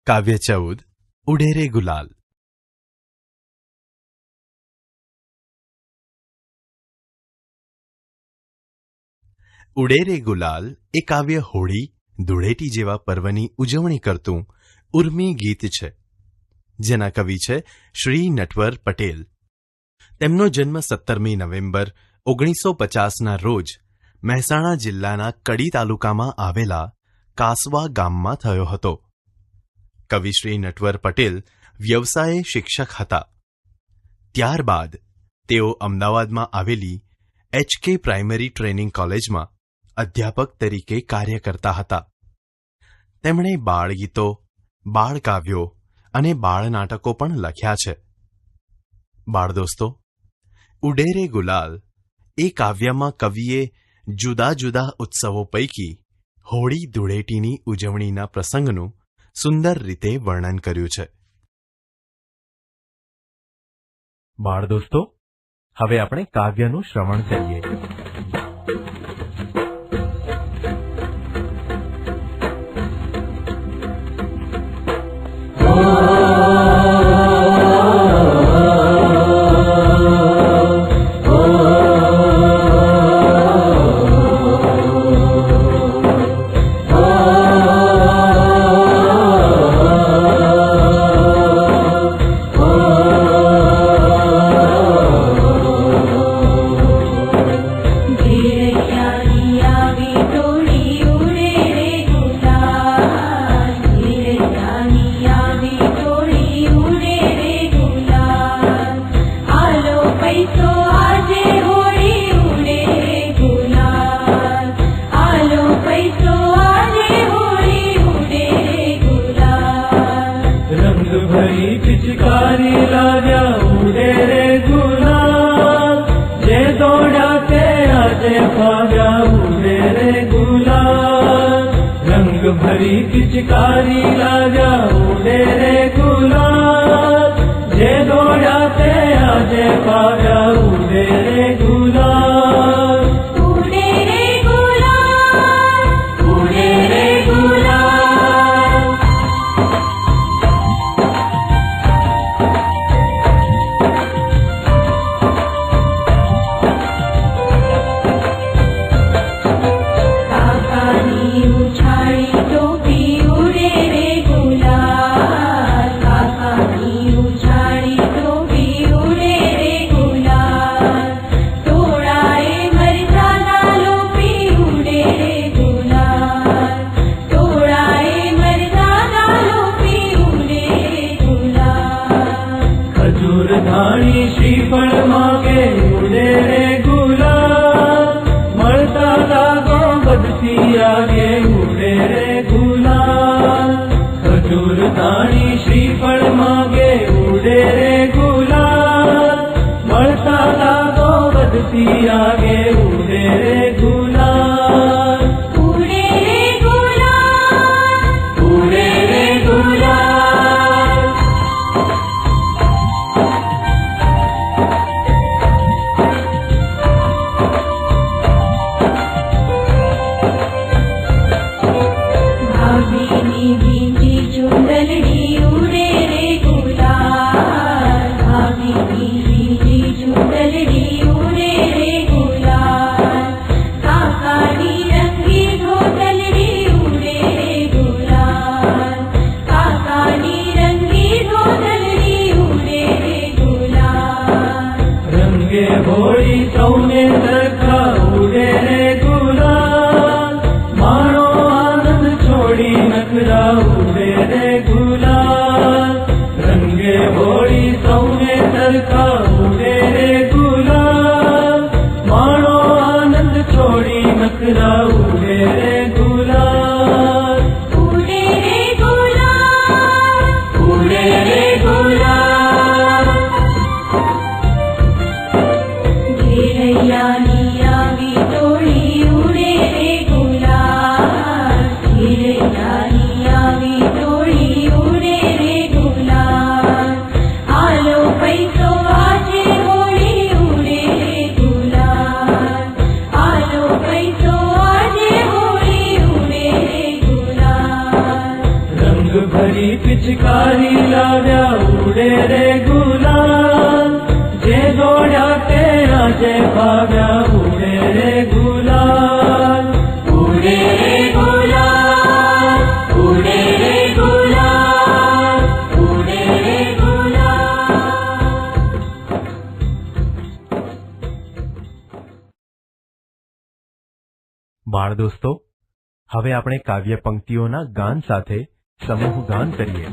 કાવ્ય 14 ઉડે રે ગુલાલ. ઉડે રે ગુલાલ એ કાવ્ય હોળી ધૂળેટી જેવા પર્વની ઉજવણી કરતું ઉર્મી ગીત છે, જેના કવિ છે શ્રી નટવર પટેલ. તેમનો જન્મ 17મી નવેમ્બર 1950ના રોજ મહેસાણા જિલ્લાના કડી તાલુકામાં આવેલા કાસવા ગામમાં થયો હતો. કવિ શ્રી નટવર પટેલ વ્યવસાયે શિક્ષક હતા. ત્યારબાદ તેઓ અમદાવાદમાં આવેલી HK પ્રાઇમરી ટ્રેનિંગ કોલેજમાં અધ્યાપક તરીકે કાર્ય કરતા હતા. તેમણે બાળગીતો, બાળકાવ્યો અને બાળ નાટકો પણ લખ્યા છે. બાળદોસ્તો, ઉડે રે ગુલાલ એ કાવ્યમાં કવિએ જુદા જુદા ઉત્સવો પૈકી હોળી ધૂળેટીની ઉજવણીના પ્રસંગનું સુંદર રીતે વર્ણન કર્યું છે. બાળદોસ્તો, હવે આપણે કાવ્યનું શ્રવણ કરીએ. भरी पिचकारी लाजा उड़े रे गुलाल, जे दौड़ाते आजे पाया उड़े रे गुलाल, उड़े रे गुलाल, उड़े रे गुलाल. काकानी उछाड़ी श्रीफल मांगे उड़े रे गुलाल, मरता लागो बदती आगे उड़े रे गुलाल. खजूर दानी श्रीफल मांगे उड़े रे गुलाल, मरता लागो बदती आगे उड़े रे गुलाल, उड़े रे गुलाल, उड़े रे गुलाल. होली सौने सरखा उड़े रे गुलाल, मानो आनंद छोड़ी नखरा उड़े रे गुलाल. रंगे होली सौने सरखा उड़े रे गुलाल, मानो आनंद छोड़ी नखरा उड़े रे गुलाल, उड़े रे गुलाल, उड़े रे गुलाल. आलो पैसो आजे होली ભરી પિચકારી લાવ્યા ઉડે રે ગુલાલ જે દોડ્યા તે આજે ભાગ્યા ઉડે રે ગુલાલ ઉડે રે ગુલાલ ઉડે રે ગુલાલ ઉડે રે ગુલાલ બાળ દોસ્તો, હવે આપણે કાવ્ય પંક્તિઓના ગાન સાથે સમૂહ ગાન કરીએ.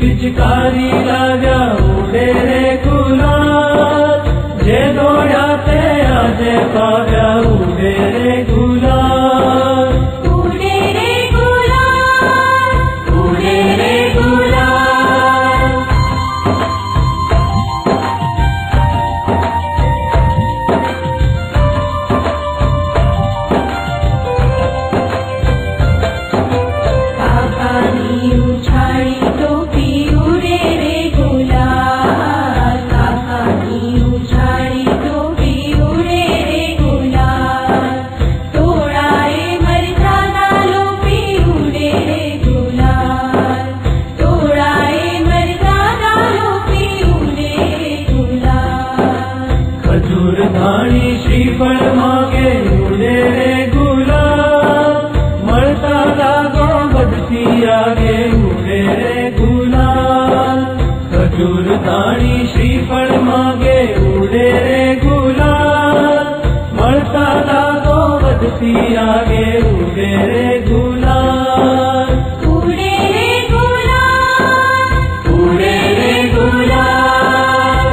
પિચકારી લાવ્યા ઉડે રે ગુલાલ જે દોડ્યા તે આજે ભાગ્યા ઉડે રે ગુલાલ ઉડે રે ગુલાલ ઉડે રે ગુલાલ કાકાની ઉછાળી ટોપી ઉડે રે ગુલાલ કાકાની ઉછાળી ટોપી ઉડે રે ગુલાલ તોડાએ મરચાના લોપી ઉડે રે ગુલાલ તોડાએ મરચાના લોપી ઉડે રે ગુલાલ ખજૂર ધાણી શ્રીફળ માગે ઉડે રે ગુલાલ મળતા લાગો વધતી આગે ઉડે રે ગુલાલ ખજૂર ધાણી શ્રીફળ માગે ઉડે રે ગુલાલ મળતા લાગો વધતી આગે ઉડે રે ગુલાલ ઉડે રે ગુલાલ ઉડે રે ગુલાલ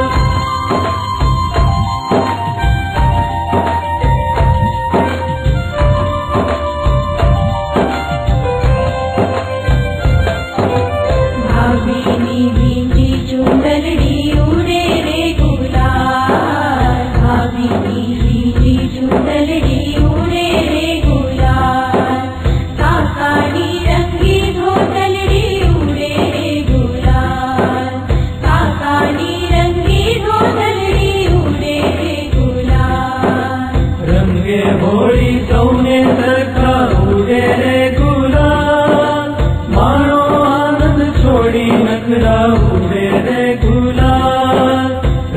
ભાભીની બીજી ચુંદડી ઉડે રે ગુલાલ ભાભીની બીજી ચુંદડી ઉડે રે ગુલાલ કાકાની રંગી ધોતલડી ઉડે રે ગુલાલ કાકાની રંગી ધોતલડી ઉડે રે ગુલાલ રંગે હોળી સૌને સરખા ઉડે રે ગુલાલ મારો આનંદ છોડી નખરા ઉડે રે ગુલાલ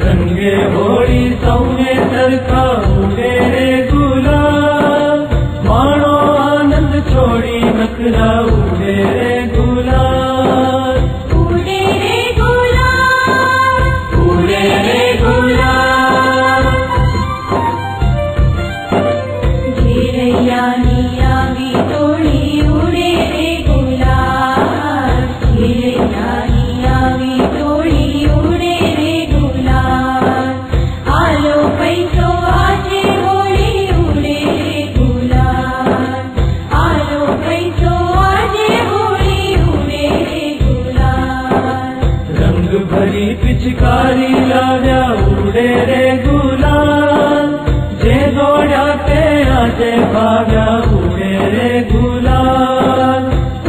રંગે હોળી સૌને સરખા ઉડે રે ગુલાલ મારો આનંદ છોડી નખરા ઉડે રે ગુલાલ ઉડે રે ગુલાલ ઉડે રે ગુલાલ ઘેરૈયાની આવી તોડી ઉડે રે ગુલાલ ઘેરૈયાની આવી તોડી ઉડે રે ગુલાલ આલો પૈસો આજે હોળી ઉડે રે ગુલાલ આલો પૈસો આજે હોળી ઉડે રે ગુલાલ રંગ ભરી પિચકારી લાવ્યા ઉડે રે ગુલાલ જે દોડ્યા તે આજે ભાગ્યા ઉડે રે ગુલાલ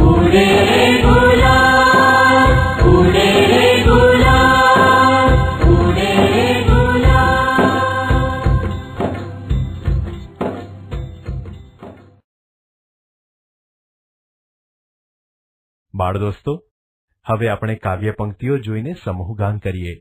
ઉડે રે ગુલાલ ઉડે રે ગુલાલ ઉડે રે ગુલાલ બાળ દોસ્તો, હવે આપણે કાવ્ય પંક્તિઓ જોઈને સમૂહ ગાન કરીએ.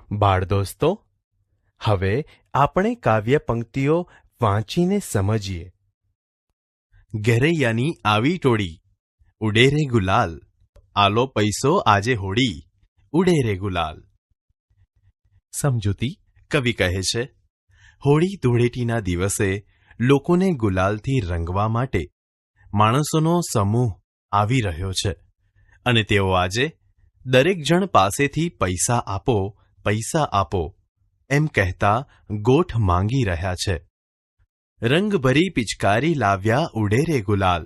બાળ દોસ્તો, હવે આપણે કાવ્ય પંક્તિઓ વાંચીને સમજીએ. ઘેરૈયાની આવી ટોળી, ઉડે રે ગુલાલ, આલો પૈસો આજે હોળી, ઉડે રે ગુલાલ. સમજૂતી. કવિ કહે છે, હોળી ધૂળેટીના દિવસે લોકોને ગુલાલથી રંગવા માટે માણસોનો સમૂહ આવી રહ્યો છે અને તેઓ આજે દરેક જણ પાસેથી પૈસા આપો, પૈસા આપો એમ કહેતા ગોઠ માંગી રહ્યા છે. રંગભરી પિચકારી લાવ્યા ઉડે રે ગુલાલ,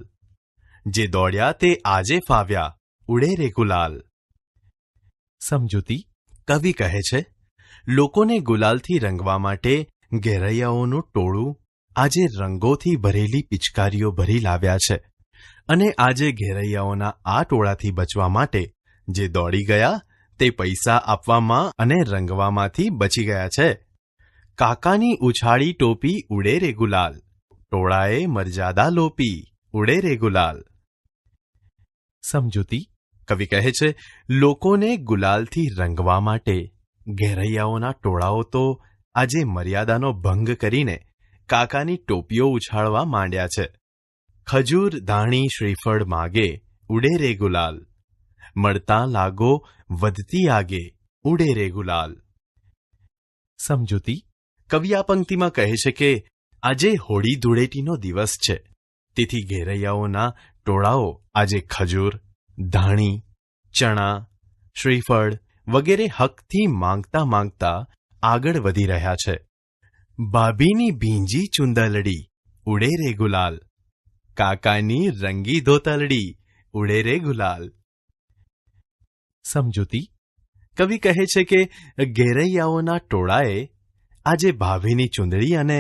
જે દોડ્યા તે આજે ફાવ્યા, ઉડે રે ગુલાલ. સમજૂતી. કવિ કહે છે, લોકોને ગુલાલથી રંગવા માટે ઘેરૈયાઓનું ટોળું આજે રંગોથી ભરેલી પિચકારીઓ ભરી લાવ્યા છે અને આજે ઘેરૈયાઓના આ ટોળાથી બચવા માટે જે દોડી ગયા તે પૈસા આપવામાં અને રંગવામાંથી બચી ગયા છે. કાકાની ઉછાળી ટોપી ઉડે રે ગુલાલ, ટોળાએ મર્યાદા લોપી, ઉડે રે ગુલાલ. સમજૂતી. કવિ કહે છે, લોકોને ગુલાલથી રંગવા માટે ઘેરૈયાઓના ટોળાઓ તો આજે મર્યાદાનો ભંગ કરીને કાકાની ટોપીઓ ઉછાળવા માંડ્યા છે. ખજૂર ધાણી શ્રીફળ માગે, ઉડે રે ગુલાલ, મળતા લાગો વધતી આગે, ઉડે રે ગુલાલ. સમજૂતી. કવિ આ પંક્તિમાં કહે છે કે આજે હોળી ધૂળેટીનો દિવસ છે, તેથી ઘેરૈયાઓના ટોળાઓ આજે ખજૂર, ધાણી, ચણા, શ્રીફળ વગેરે હકથી માંગતા માંગતા આગળ વધી રહ્યા છે. ભાભીની ભીંજી ચુંદલડી, ઉડે રે ગુલાલ, કાકાની રંગી ધોતલડી, ઉડે રે ગુલાલ. સમજૂતી. કવિ કહે છે કે ઘેરૈયાઓના ટોળાએ આજે ભાભીની ચુંદડી અને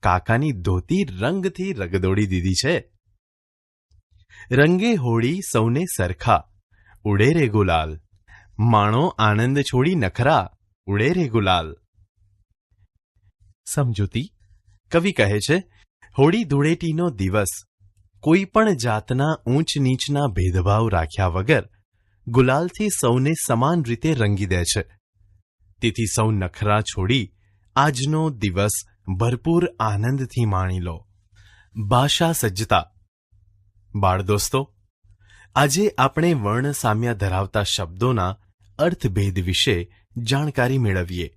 કાકાની ધોતી રંગથી રગદોડી દીધી છે. રંગે હોળી સૌને સરખા, ઉડે રે ગુલાલ, માણો આનંદ છોડી નખરા, ઉડે રે ગુલાલ. સમજૂતી. કવિ કહે છે, હોળી ધૂળેટીનો દિવસ કોઈ પણ જાતના ઊંચ નીચના ભેદભાવ રાખ્યા વગર ગુલાલથી સૌને સમાન રીતે રંગી દે છે. તેથી સૌ નખરા છોડી આજનો દિવસ ભરપૂર આનંદથી માણી લો. ભાષા સજ્જતા. બાળ દોસ્તો, આજે આપણે વર્ણ સામ્ય ધરાવતા શબ્દોના અર્થભેદ વિશે જાણકારી મેળવીએ.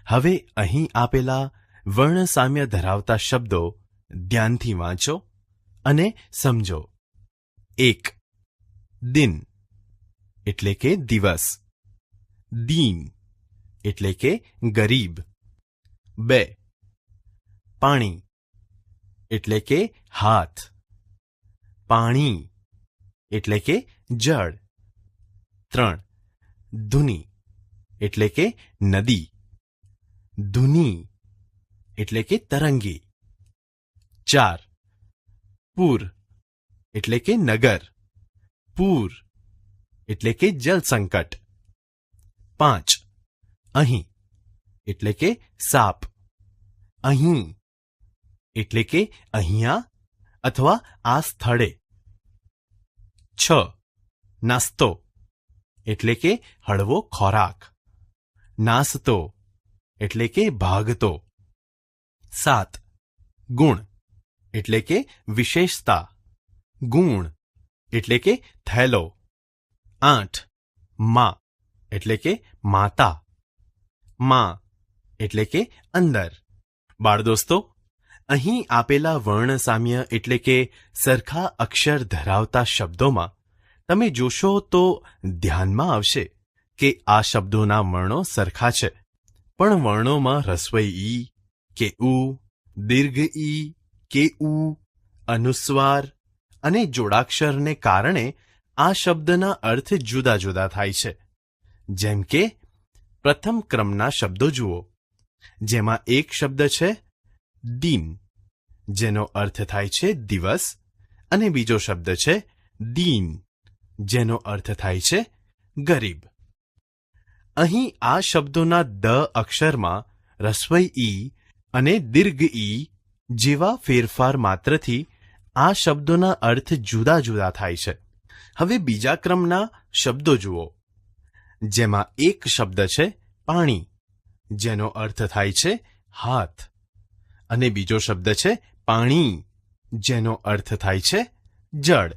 હવે અહીં આપેલા વર્ણ સામ્ય ધરાવતા શબ્દો ધ્યાનથી વાંચો અને સમજો. 1. દિન એટલે કે દિવસ, દીન એટલે કે ગરીબ. 2. પાણી એટલે કે હાથ, પાણી એટલે કે જળ. 3. ધુની એટલે કે નદી, ધુની એટલે કે તરંગી. 4. પૂર એટલે કે નગર, પૂર એટલે કે જલ સંકટ. 5. અહીં એટલે કે સાપ, અહીં એટલે કે અહીંયા અથવા આ સ્થળે. 6. નાસ્તો એટલે કે હળવો ખોરાક, નાસ્તો એટલે કે ભાગતો. 7. ગુણ એટલે કે વિશેષતા, ગુણ એટલે કે થેલો. 8. માં એટલે કે માતા, માં એટલે કે અંદર. બાળ દોસ્તો, અહીં આપેલા વર્ણ સામ્ય એટલે કે સરખા અક્ષર ધરાવતા શબ્દોમાં તમે જોશો તો ધ્યાનમાં આવશે કે આ શબ્દોના વર્ણો સરખા છે, પણ વર્ણોમાં રસ્વઈ ઈ કે ઉ, દીર્ઘ ઈ કે ઉ, અનુસ્વાર અને જોડાક્ષરને કારણે આ શબ્દના અર્થ જુદા જુદા થાય છે. જેમ કે પ્રથમ ક્રમના શબ્દો જુઓ, જેમાં એક શબ્દ છે દિન, જેનો અર્થ થાય છે દિવસ, અને બીજો શબ્દ છે દીન, જેનો અર્થ થાય છે ગરીબ. અહીં આ શબ્દોના દ અક્ષરમાં રસ્વઈ ઈ અને દીર્ઘ ઈ જેવા ફેરફાર માત્રથી આ શબ્દોના અર્થ જુદા જુદા થાય છે. હવે બીજા ક્રમના શબ્દો જુઓ, જેમાં એક શબ્દ છે પાણી, જેનો અર્થ થાય છે હાથ. અને બીજો શબ્દ છે પાણી, જેનો અર્થ થાય છે જળ.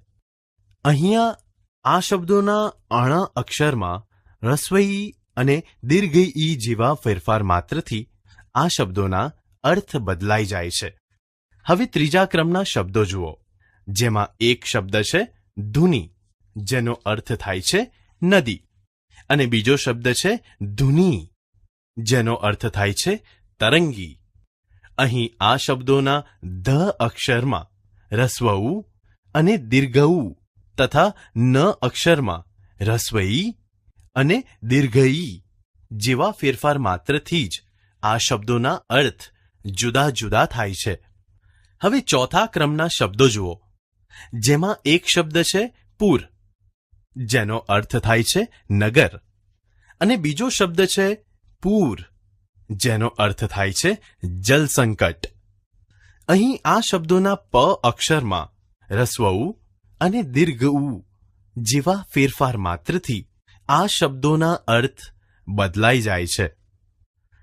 અહીંયા આ શબ્દોના અણ અક્ષરમાં રસ્વઈ અને દીર્ઘ ઈ જેવા ફેરફાર માત્રથી આ શબ્દોના અર્થ બદલાઈ જાય છે. હવે ત્રીજા ક્રમના શબ્દો જુઓ, જેમાં એક શબ્દ છે ધુની, જેનો અર્થ થાય છે નદી. અને બીજો શબ્દ છે ધુની, જેનો અર્થ થાય છે તરંગી. અહીં આ શબ્દોના ધ અક્ષરમાં રસ્વ ઉ અને દીર્ઘ ઉ તથા ન અક્ષરમાં રસ્વ ઈ અને દીર્ઘ ઈ જેવા ફેરફાર માત્રથી જ આ શબ્દોના અર્થ જુદા જુદા થાય છે. હવે ચોથા ક્રમના શબ્દો જુઓ, જેમાં એક શબ્દ છે પૂર, જેનો અર્થ થાય છે નગર. અને બીજો શબ્દ છે પૂર, જેનો અર્થ થાય છે જલ સંકટ. અહીં આ શબ્દોના પ અક્ષરમાં રસ્વ ઉ અને દીર્ઘ ઉ જેવા ફેરફાર માત્રથી આ શબ્દોના અર્થ બદલાઈ જાય છે.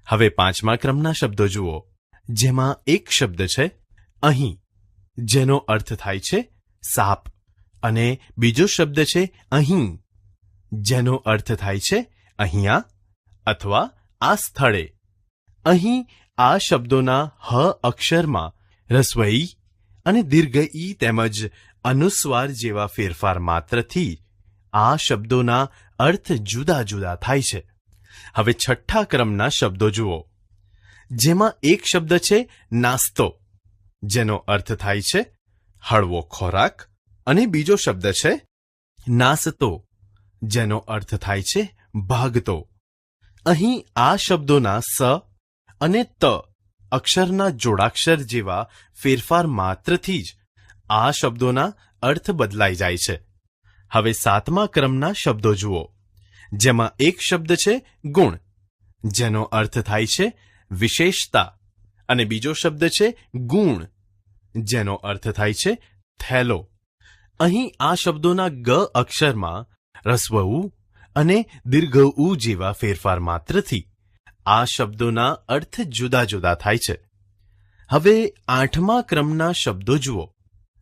હવે પાંચમા ક્રમના શબ્દો જુઓ, જેમાં એક શબ્દ છે અહીં, જેનો અર્થ થાય છે સાપ. અને બીજો શબ્દ છે અહીં, જેનો અર્થ થાય છે અહીંયા અથવા આ સ્થળે. અહીં આ શબ્દોના હ અક્ષરમાં રસ્વ ઈ અને દીર્ઘ ઈ તેમજ અનુસ્વાર જેવા ફેરફાર માત્રથી આ શબ્દોના અર્થ જુદા જુદા થાય છે. હવે છઠ્ઠા ક્રમના શબ્દો જુઓ, જેમાં એક શબ્દ છે નાસ્તો, જેનો અર્થ થાય છે હળવો ખોરાક. અને બીજો શબ્દ છે નાસતો, જેનો અર્થ થાય છે ભાગતો. અહીં આ શબ્દોના સ અને ત અક્ષરના જોડાક્ષર જેવા ફેરફાર માત્રથી જ આ શબ્દોના અર્થ બદલાઈ જાય છે. હવે સાતમા ક્રમના શબ્દો જુઓ, જેમાં એક શબ્દ છે ગુણ, જેનો અર્થ થાય છે વિશેષતા. અને બીજો શબ્દ છે ગુણ, જેનો અર્થ થાય છે થેલો. અહીં આ શબ્દોના ગ અક્ષરમાં રસ્વ ઉ અને દીર્ઘ ઉ જેવા ફેરફાર માત્રથી આ શબ્દોના અર્થ જુદા જુદા થાય છે. હવે આઠમા ક્રમના શબ્દો જુઓ,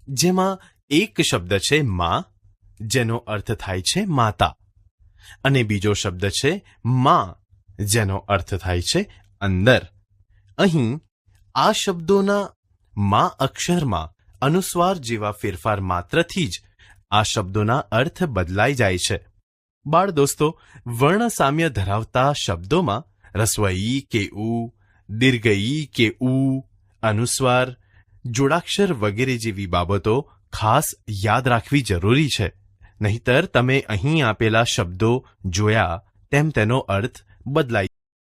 જેમાં એક શબ્દ છે મા, જેનો અર્થ થાય છે માતા. અને બીજો શબ્દ છે મા, જેનો અર્થ થાય છે અંદર. અહીં આ શબ્દોના મા અક્ષરમાં અનુસ્વાર જેવા ફેરફાર માત્રથી જ આ શબ્દોના અર્થ બદલાઈ જાય છે. બાળ દોસ્તો, વર્ણ સામ્ય ધરાવતા શબ્દોમાં રસ્વ ઈ કે ઉ, દીર્ઘ ઈ કે ઉ, અનુસ્વાર, જોડાક્ષર વગેરે જેવી બાબતો ખાસ યાદ રાખવી જરૂરી છે. નહીંતર તમે અહીં આપેલા શબ્દો જોયા તેમ તેનો અર્થ બદલાઈ